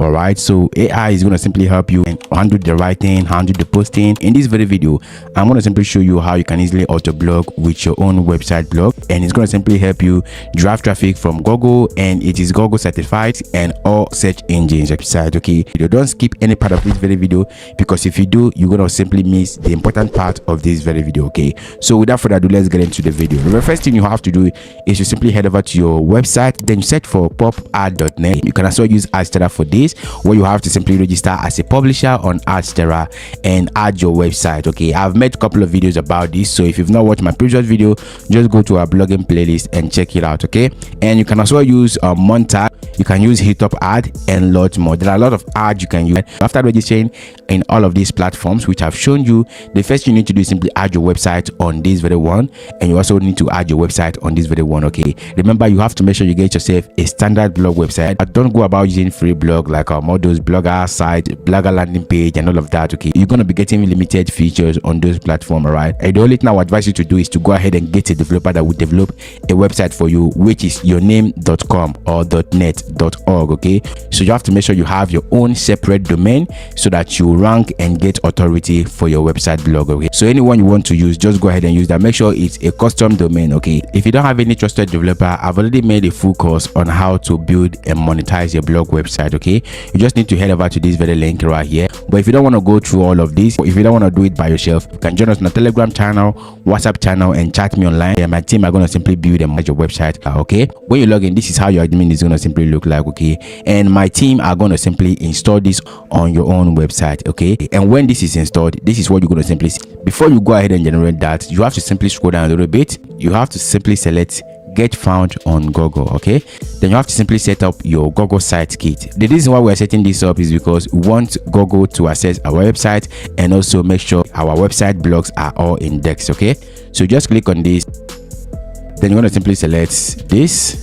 All right, so AI is going to simply help you and handle the writing, handle the posting. In this very video, I'm going to simply show you how you can easily auto blog with your own website blog, and it's going to simply help you drive traffic from Google, and it is Google certified and all search engines website. Okay, you don't skip any part of this very video, because if you do, you're going to simply miss the important part of this very video. Okay, so without further ado, let's get into the video. The first thing you have to do is to simply head over to your website, then search for popad.net. You can also use Adsterra for this, where you have to simply register as a publisher on Adsterra and add your website. Okay, I've made a couple of videos about this, so if you've not watched my previous video, just go to our blogging playlist and check it out. Okay, and you can also use Monta, you can use Hit-Up ad, and lots more. There are a lot of ads you can use. After registering in all of these platforms which I've shown you, the first you need to do is simply add your website on this very one, and you also need to add your website on this very one. Okay, remember, you have to make sure you get yourself a standard blog website. Don't go about using free blog like our models, blogger site, blogger landing page, and all of that. Okay, you're going to be getting limited features on those platforms. All right, and the only thing I would advise you to do is to go ahead and get a developer that will develop a website for you, which is yourname.com or .net.org. okay, so you have to make sure you have your own separate domain so that you rank and get authority for your website blog. Okay, so anyone you want to use, just go ahead and use that. Make sure it's a custom domain. Okay, if you don't have any trusted developer, I've already made a full course on how to build and monetize your blog website. Okay, you just need to head over to this very link right here. But if you don't want to go through all of this, if you don't want to do it by yourself, you can join us on a Telegram channel, WhatsApp channel, and chat me online, and my team are going to simply build and manage your website. Okay, when you log in, this is how your admin is going to simply look like. Okay, and my team are going to simply install this on your own website. Okay, and when this is installed, this is what you're going to simply see. Before you go ahead and generate that, you have to simply scroll down a little bit. You have to simply select get found on Google. Okay, then you have to simply set up your Google site kit. The reason why we're setting this up is because we want Google to access our website and also make sure our website blogs are all indexed. Okay, so just click on this, then you're going to simply select this,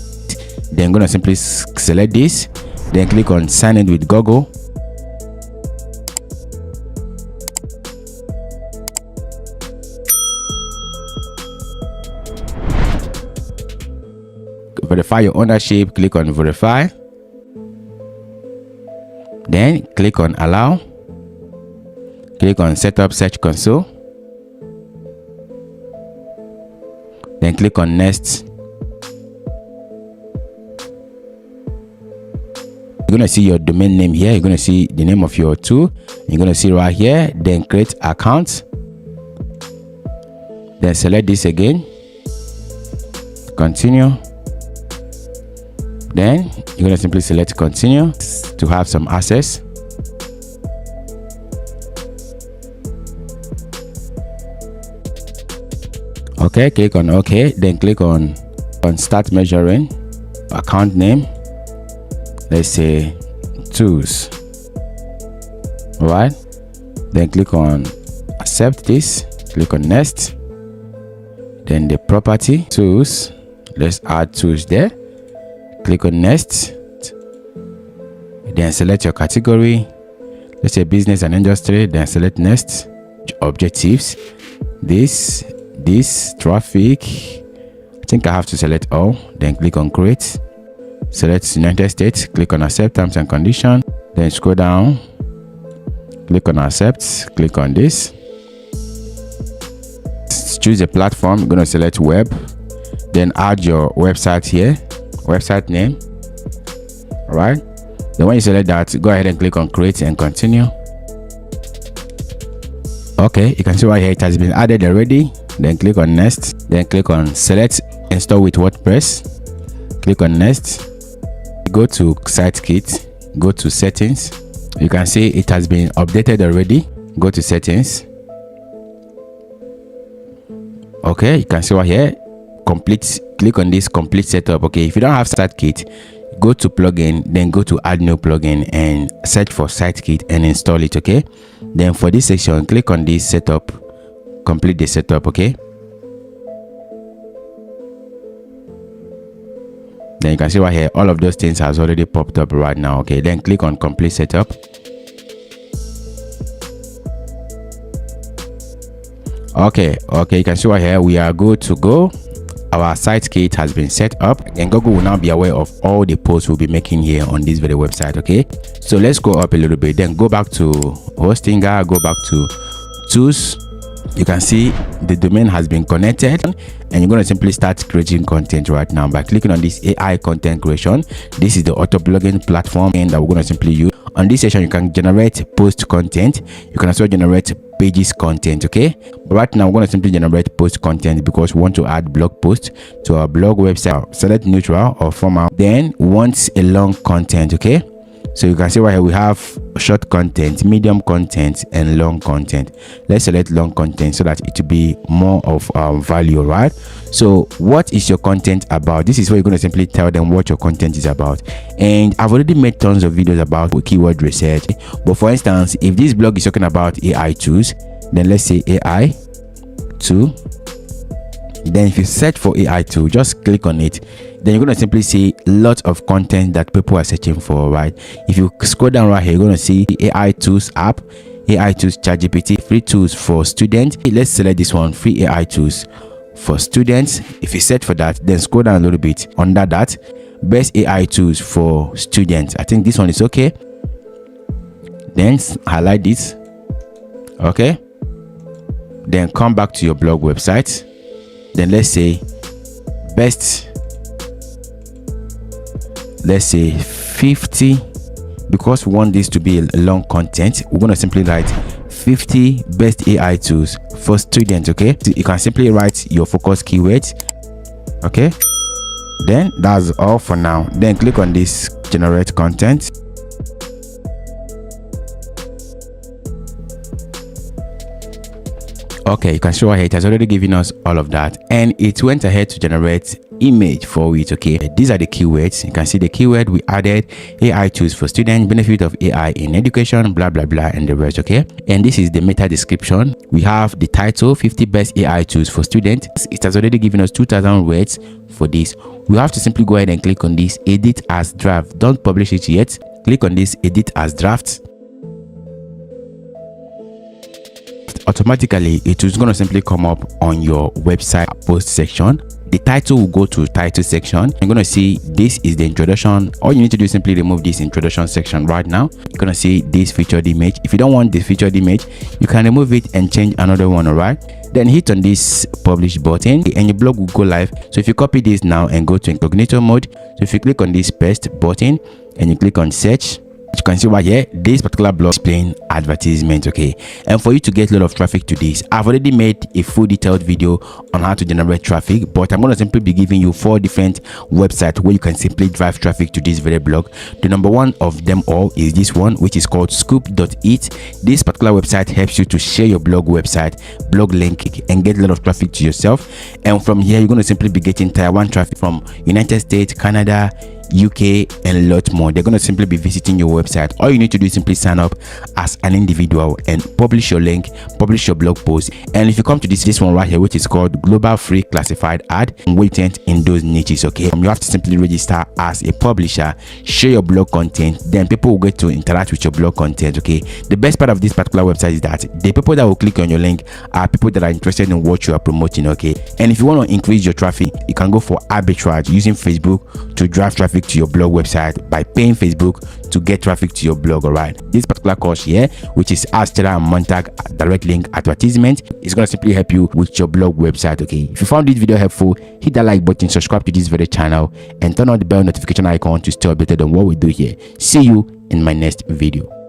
then you're going to simply select this, then click on sign in with Google. Verify your ownership, click on verify, then click on allow, click on set up search console, then click on next. You're going to see your domain name here, you're going to see the name of your tool, you're going to see right here, then create account, then select this again, continue. Then you're going to simply select continue to have some access. Okay, click on OK, then click on start measuring. Account name, let's say tools. All right, then click on accept this, click on next, then the property tools, let's add tools there. Click on next, then select your category, let's say business and industry, then select next. Objectives, this traffic, I think I have to select all, then click on create, select United States, click on accept terms and condition, then scroll down, click on accept, click on this, choose a platform, you're going to select web, then add your website here, website name. All right, then when you select that, go ahead and click on create and continue. Okay, you can see right here it has been added already. Then click on next, then click on select install with WordPress, click on next, go to site kit, go to settings. You can see it has been updated already. Go to settings. Okay, you can see right here complete, click on this complete setup. Okay, if you don't have site kit, go to plugin, then go to add new plugin and search for site kit and install it. Okay, then for this section, click on this setup, complete the setup. Okay, then you can see right here all of those things has already popped up right now. Okay, then click on complete setup. Okay, you can see right here we are good to go. our site kit has been set up, and Google will now be aware of all the posts we'll be making here on this very website. Okay, so let's go up a little bit, then go back to Hostinger, go back to tools. You can see the domain has been connected, and you're going to simply start creating content right now by clicking on this AI content creation. This is the auto blogging platform and that we're going to simply use. On this session, you can generate post content. You can also generate pages content. Okay, but right now we're going to simply generate post content because we want to add blog post to our blog website. Select neutral or formal, then we want a long content. Okay, so you can see right here we have short content, medium content, and long content. Let's select long content so that it will be more of value, right? So what is your content about? This is where you're going to simply tell them what your content is about. And I've already made tons of videos about keyword research, but for instance, if this blog is talking about AI tools, then let's say AI tool. Then if you search for AI tool, just click on it, then you're going to simply see lots of content that people are searching for, right? If you scroll down right here, you're going to see AI tools app, AI tools ChatGPT, free tools for students. Let's select this one, free AI tools for students. If you search for that, then scroll down a little bit. Under that, best AI tools for students. I think this one is okay. Then highlight this. Okay, then come back to your blog website. Then let's say best, let's say 50, because we want this to be a long content. We're going to simply write 50 best AI tools for students. Okay, so you can simply write your focus keywords. Okay, then that's all for now. Then click on this generate content. Okay, you can see right here it has already given us all of that, and it went ahead to generate image for it. Okay, these are the keywords. You can see the keyword we added: AI tools for students, benefit of AI in education, blah blah blah, and the rest. Okay, and this is the meta description. We have the title: 50 best AI tools for students. It has already given us 2,000 words for this. We have to simply go ahead and click on this edit as draft. Don't publish it yet. Click on this edit as draft. Automatically it is going to simply come up on your website post section. The title will go to title section. You're going to see this is the introduction. All you need to do is simply remove this introduction section right now. You're going to see this featured image. If you don't want the featured image, you can remove it and change another one. All right, then hit on this publish button and your blog will go live. So if you copy this now and go to incognito mode, so if you click on this paste button and you click on search, you can see right here this particular blog is playing advertisement. Okay, and for you to get a lot of traffic to this, I've already made a full detailed video on how to generate traffic, but I'm going to simply be giving you 4 different websites where you can simply drive traffic to this very blog. The number one of them all is this one, which is called scoop.it. This particular website helps you to share your blog website, blog link, and get a lot of traffic to yourself. And from here you're going to simply be getting tier 1 traffic from United States, Canada, UK, and a lot more. They're going to simply be visiting your website. All you need to do is simply sign up as an individual and publish your link, publish your blog post. And if you come to this one right here, which is called global free classified ad, waiting in those niches. Okay, you have to simply register as a publisher, share your blog content, then people will get to interact with your blog content. Okay, the best part of this particular website is that the people that will click on your link are people that are interested in what you are promoting. Okay, and if you want to increase your traffic, you can go for arbitrage using Facebook to drive traffic to your blog website by paying Facebook to get traffic to your blog. All right, this particular course here, which is Adsterra and Montag direct link advertisement, is going to simply help you with your blog website. Okay, if you found this video helpful, hit that like button, subscribe to this very channel, and turn on the bell notification icon to stay updated on what we do here. See you in my next video.